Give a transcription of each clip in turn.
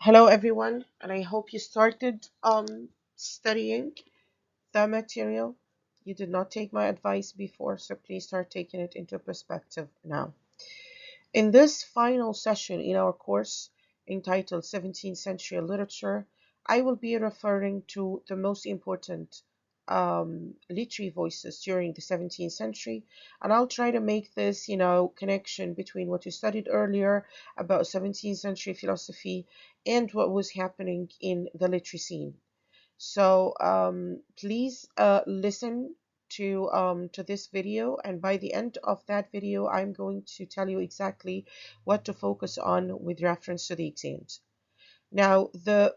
Hello, everyone, and I hope you started studying the material. You did not take my advice before, so please start taking it into perspective now. In this final session in our course entitled 17th Century Literature, I will be referring to the most important literary voices during the 17th century, and I'll try to make this, connection between what you studied earlier about 17th century philosophy and what was happening in the literary scene. So please listen to this video, and by the end of that video, I'm going to tell you exactly what to focus on with reference to the exams. Now, the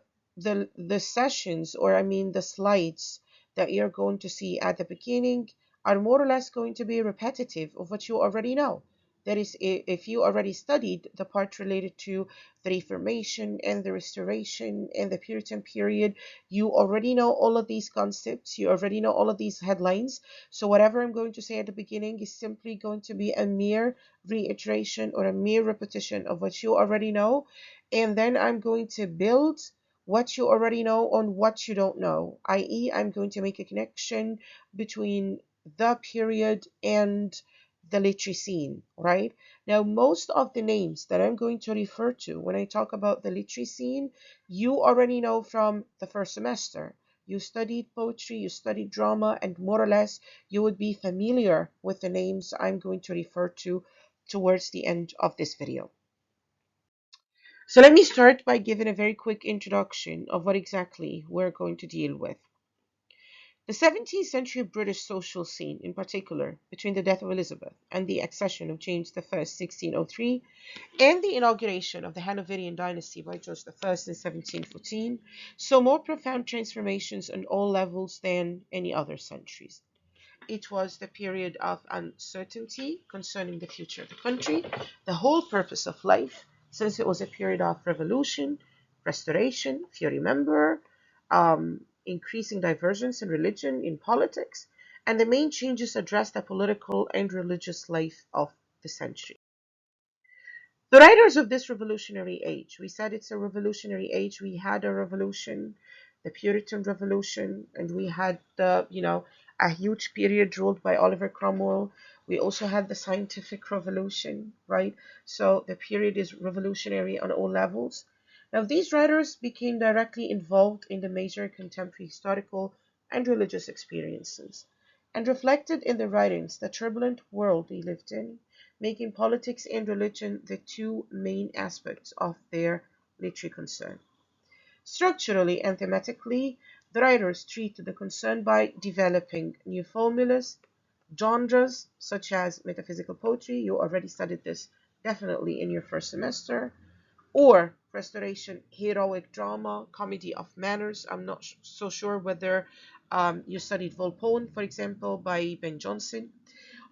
sessions, or I mean the slides that you're going to see at the beginning are more or less going to be repetitive of what you already know. That is, if you already studied the part related to the Reformation and the Restoration and the Puritan period, you already know all of these concepts, you already know all of these headlines. So whatever I'm going to say at the beginning is simply going to be a mere reiteration or a mere repetition of what you already know, and then I'm going to build what you already know on what you don't know, i.e., I'm going to make a connection between the period and the literary scene, right? Now, most of the names that I'm going to refer to when I talk about the literary scene, you already know from the first semester. You studied poetry, you studied drama, and more or less you would be familiar with the names I'm going to refer to towards the end of this video. So let me start by giving a very quick introduction of what exactly we're going to deal with. The 17th century British social scene, in particular, between the death of Elizabeth and the accession of James I, 1603, and the inauguration of the Hanoverian dynasty by George I in 1714, saw more profound transformations on all levels than any other centuries. It was the period of uncertainty concerning the future of the country, the whole purpose of life, since it was a period of revolution, restoration, if you remember, increasing divergence in religion, in politics, and the main changes addressed the political and religious life of the century. The writers of this revolutionary age, we said it's a revolutionary age. We had a revolution, the Puritan Revolution, and we had a huge period ruled by Oliver Cromwell. We also had the scientific revolution, right? So the period is revolutionary on all levels. Now, these writers became directly involved in the major contemporary historical and religious experiences and reflected in their writings the turbulent world they lived in, making politics and religion the two main aspects of their literary concern. Structurally and thematically, the writers treated the concern by developing new formulas, genres such as metaphysical poetry. You already studied this definitely in your first semester, or restoration heroic drama, comedy of manners. I'm not so sure whether you studied Volpone, for example, by Ben Jonson,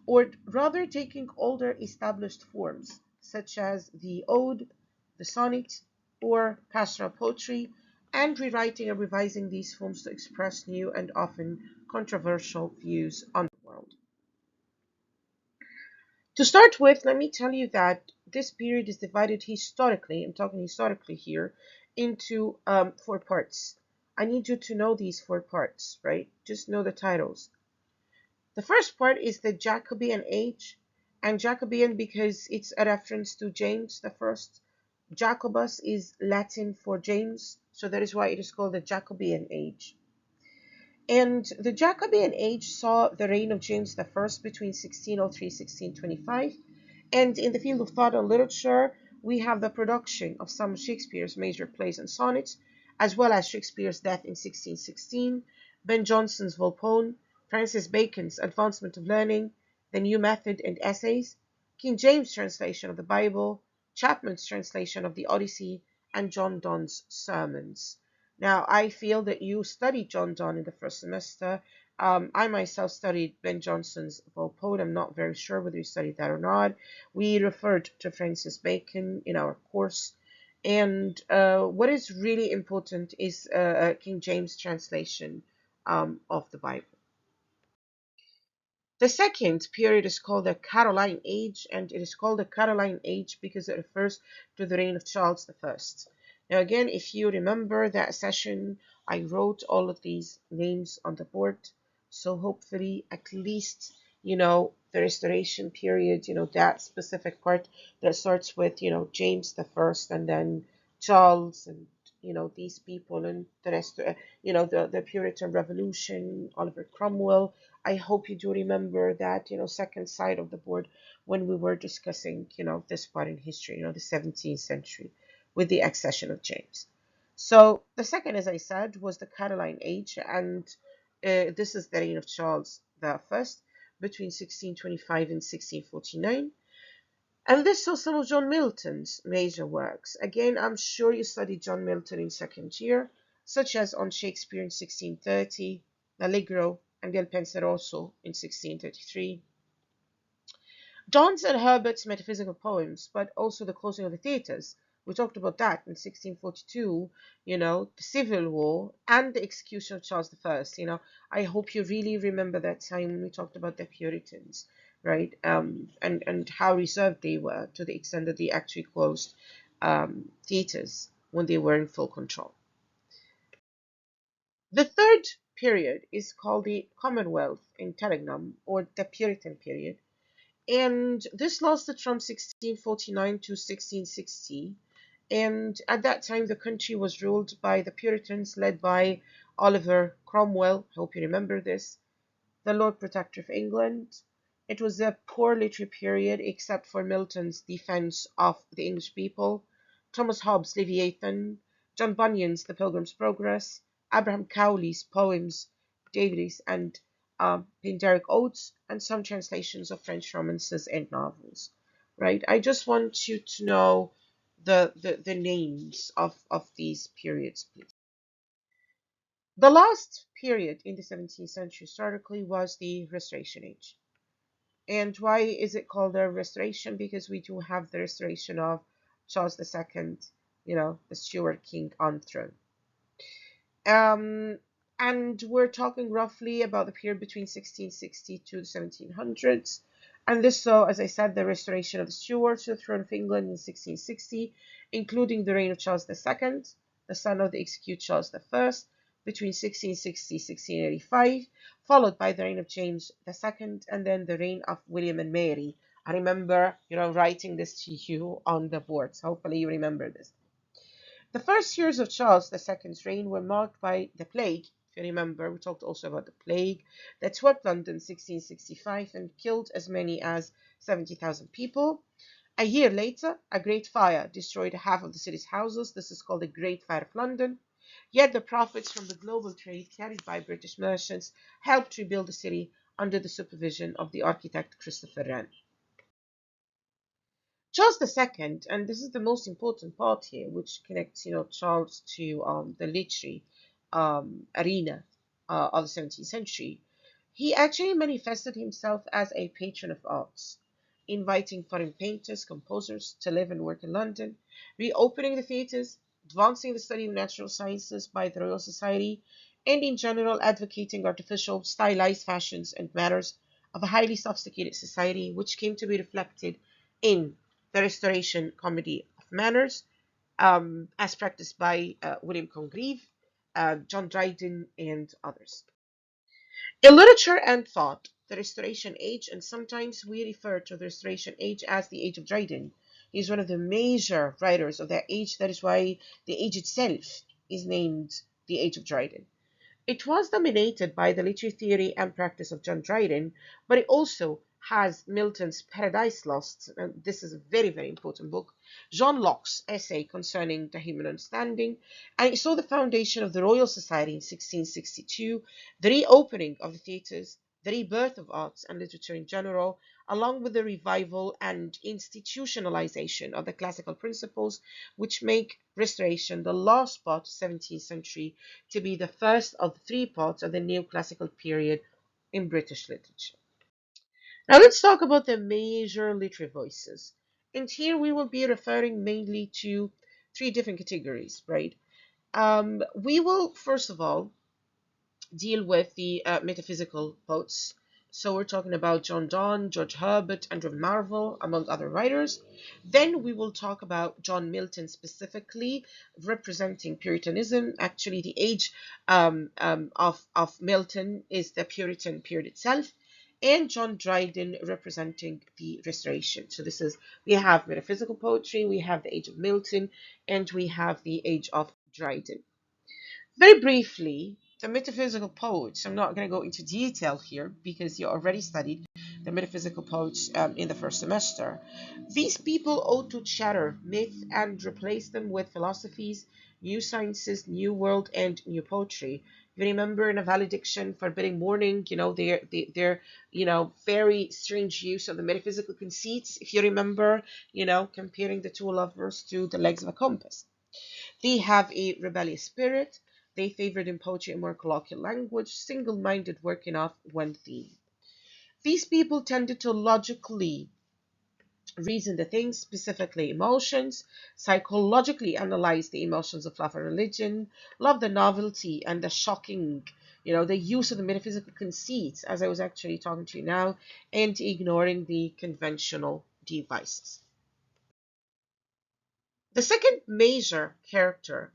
or rather taking older established forms such as the ode, the sonnet, or pastoral poetry, and rewriting and revising these forms to express new and often controversial views on the world. To start with, let me tell you that this period is divided historically, I'm talking historically here, into four parts. I need you to know these four parts, right? Just know the titles. The first part is the Jacobean age, and Jacobean because it's a reference to James the First. Jacobus is Latin for James, so that is why it is called the Jacobean age. And the Jacobean age saw the reign of James the First between 1603 and 1625. And in the field of thought and literature, we have the production of some of Shakespeare's major plays and sonnets, as well as Shakespeare's death in 1616, Ben Jonson's Volpone, Francis Bacon's Advancement of Learning, the New Method and Essays, King James' translation of the Bible, Chapman's translation of the Odyssey, and John Donne's sermons. Now, I feel that you studied John Donne in the first semester. I myself studied Ben Jonson's Volpone. I'm not very sure whether you studied that or not. We referred to Francis Bacon in our course. And what is really important is King James translation of the Bible. The second period is called the Caroline Age, and it is called the Caroline Age because it refers to the reign of Charles I. Now, again, if you remember that session, I wrote all of these names on the board. So hopefully, at least, the restoration period, that specific part that starts with, James the First and then Charles and, these people and the rest, the Puritan Revolution, Oliver Cromwell. I hope you do remember that, second side of the board when we were discussing, this part in history, the 17th century with the accession of James. So the second, as I said, was the Caroline Age, and this is the reign of Charles the First between 1625 and 1649. And this saw some of John Milton's major works. Again, I'm sure you studied John Milton in second year, such as on Shakespeare in 1630, Allegro, and Il Penseroso in 1633. Donne's and Herbert's metaphysical poems, but also the closing of the theatres. We talked about that in 1642, the Civil War and the execution of Charles I. I hope you really remember that time when we talked about the Puritans, right? And how reserved they were to the extent that they actually closed theatres when they were in full control. The third period is called the Commonwealth Interregnum, or the Puritan period. And this lasted from 1649 to 1660. And at that time, the country was ruled by the Puritans, led by Oliver Cromwell. I hope you remember this, the Lord Protector of England. It was a poor literary period, except for Milton's defense of the English people, Thomas Hobbes' Leviathan, John Bunyan's The Pilgrim's Progress, Abraham Cowley's poems, Davies and Pindaric Odes, and some translations of French romances and novels. Right? I just want you to know the names of these periods, please. The last period in the 17th century historically was the Restoration Age. And why is it called the Restoration? Because we do have the restoration of Charles II, the Stuart king on throne. And we're talking roughly about the period between 1660 to the 1700s. And this saw, as I said, the restoration of the Stuarts to the throne of England in 1660, including the reign of Charles II, the son of the executed Charles I, between 1660 and 1685, followed by the reign of James II, and then the reign of William and Mary. I remember, writing this to you on the boards. Hopefully you remember this. The first years of Charles II's reign were marked by the plague. If you remember, we talked also about the plague that swept London in 1665 and killed as many as 70,000 people. A year later, a great fire destroyed half of the city's houses. This is called the Great Fire of London. Yet the profits from the global trade carried by British merchants helped rebuild the city under the supervision of the architect Christopher Wren. Charles II, and this is the most important part here, which connects, Charles to the literary arena of the 17th century. He actually manifested himself as a patron of arts, inviting foreign painters, composers to live and work in London, reopening the theatres, advancing the study of natural sciences by the Royal Society, and in general advocating artificial, stylized fashions and manners of a highly sophisticated society, which came to be reflected in the Restoration Comedy of Manners, as practiced by William Congreve, John Dryden, and others. In literature and thought, the Restoration Age, and sometimes we refer to the Restoration Age as the Age of Dryden, is one of the major writers of that age. That is why the age itself is named the Age of Dryden. It was dominated by the literary theory and practice of John Dryden, but it also has Milton's Paradise Lost, and this is a very, very important book, John Locke's essay concerning the human understanding, and it saw the foundation of the Royal Society in 1662, the reopening of the theatres, the rebirth of arts and literature in general, along with the revival and institutionalization of the classical principles, which make Restoration the last part of the 17th century to be the first of the three parts of the neoclassical period in British literature. Now let's talk about the major literary voices. And here we will be referring mainly to three different categories, right? We will, first of all, deal with the metaphysical poets, So we're talking about John Donne, George Herbert, Andrew Marvell, among other writers. Then we will talk about John Milton specifically, representing Puritanism. Actually, the age of Milton is the Puritan period itself, and John Dryden representing the Restoration. So this is, we have metaphysical poetry, we have the age of Milton, and we have the age of Dryden. Very briefly, the metaphysical poets, I'm not going to go into detail here because you already studied the metaphysical poets in the first semester. These people ought to shatter myth and replace them with philosophies, new sciences, new world, and new poetry. You remember in a valediction forbidding mourning, their very strange use of the metaphysical conceits. If you remember, comparing the two lovers to the legs of a compass. They have a rebellious spirit. They favored in poetry a more colloquial language, single-minded, working off one theme. These people tended to logically reason the things, specifically emotions, psychologically analyze the emotions of love and religion, love the novelty and the shocking, the use of the metaphysical conceits, as I was actually talking to you now, and ignoring the conventional devices. The second major character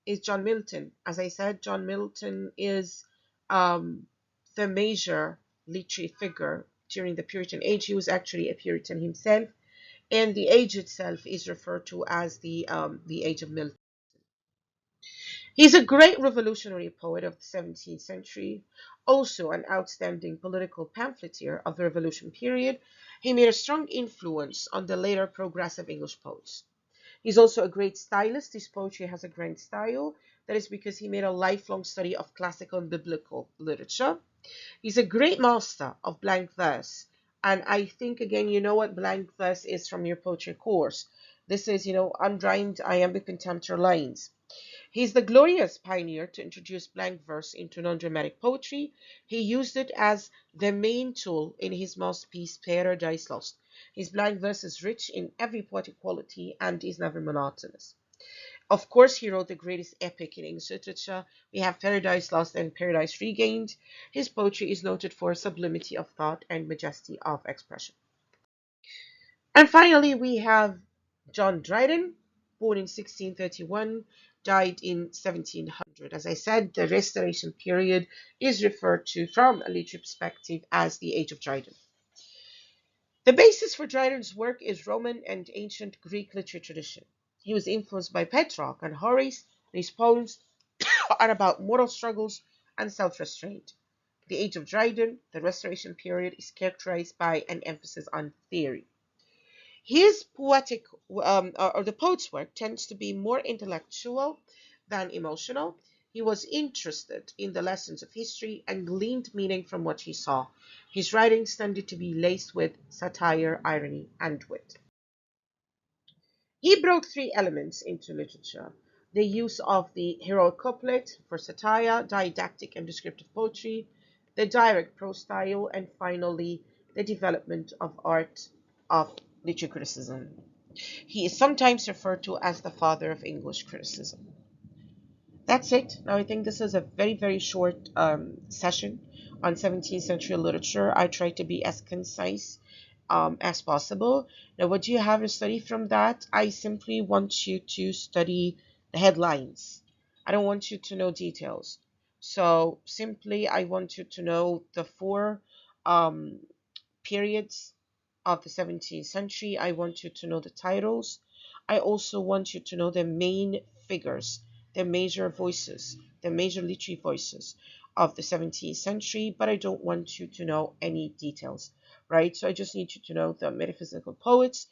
is John Milton. As I said, John Milton is the major literary figure during the Puritan age. He was actually a Puritan himself, and the age itself is referred to as the age of Milton. He's a great revolutionary poet of the 17th century, also an outstanding political pamphleteer of the Revolution period. He made a strong influence on the later progressive English poets. He's also a great stylist. His poetry has a grand style. That is because he made a lifelong study of classical and biblical literature. He's a great master of blank verse. And I think, again, you know what blank verse is from your poetry course. This is, unrhymed iambic pentameter lines. He's the glorious pioneer to introduce blank verse into non-dramatic poetry. He used it as the main tool in his masterpiece, Paradise Lost. His blank verse is rich in every poetic quality and is never monotonous. Of course, he wrote the greatest epic in English literature. We have Paradise Lost and Paradise Regained. His poetry is noted for sublimity of thought and majesty of expression. And finally, we have John Dryden, born in 1631, died in 1700. As I said, the Restoration period is referred to from a literary perspective as the Age of Dryden. The basis for Dryden's work is Roman and ancient Greek literary tradition. He was influenced by Petrarch and Horace, and his poems are about moral struggles and self-restraint. The Age of Dryden, the Restoration period, is characterized by an emphasis on theory. His poetic, or the poet's work, tends to be more intellectual than emotional. He was interested in the lessons of history and gleaned meaning from what he saw. His writings tended to be laced with satire, irony, and wit. He brought three elements into literature: the use of the heroic couplet for satire, didactic and descriptive poetry, the direct prose style, and finally, the development of art of literary criticism. He is sometimes referred to as the father of English criticism. That's it. Now, I think this is a very, very short session on 17th century literature. I try to be as concise as possible. Now, what do you have to study from that? I simply want you to study the headlines. I don't want you to know details. So, simply, I want you to know the four um, periods of the 17th century. I want you to know the titles. I also want you to know the main figures, the major voices, the major literary voices of the 17th century, but I don't want you to know any details, right? So I just need you to know the metaphysical poets.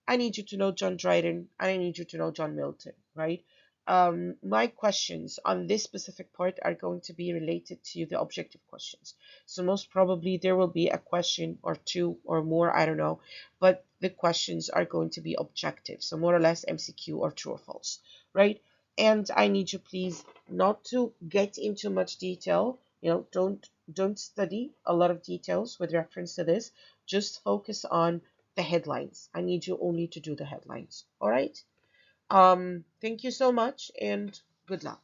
I need you to know John Dryden, and I need you to know John Milton, right? My questions on this specific part are going to be related to the objective questions. So most probably there will be a question or two or more, I don't know, but the questions are going to be objective. So more or less MCQ or true or false, right? And I need you please not to get into much detail. Don't study a lot of details with reference to this. Just focus on the headlines. I need you only to do the headlines. All right. Thank you so much and good luck.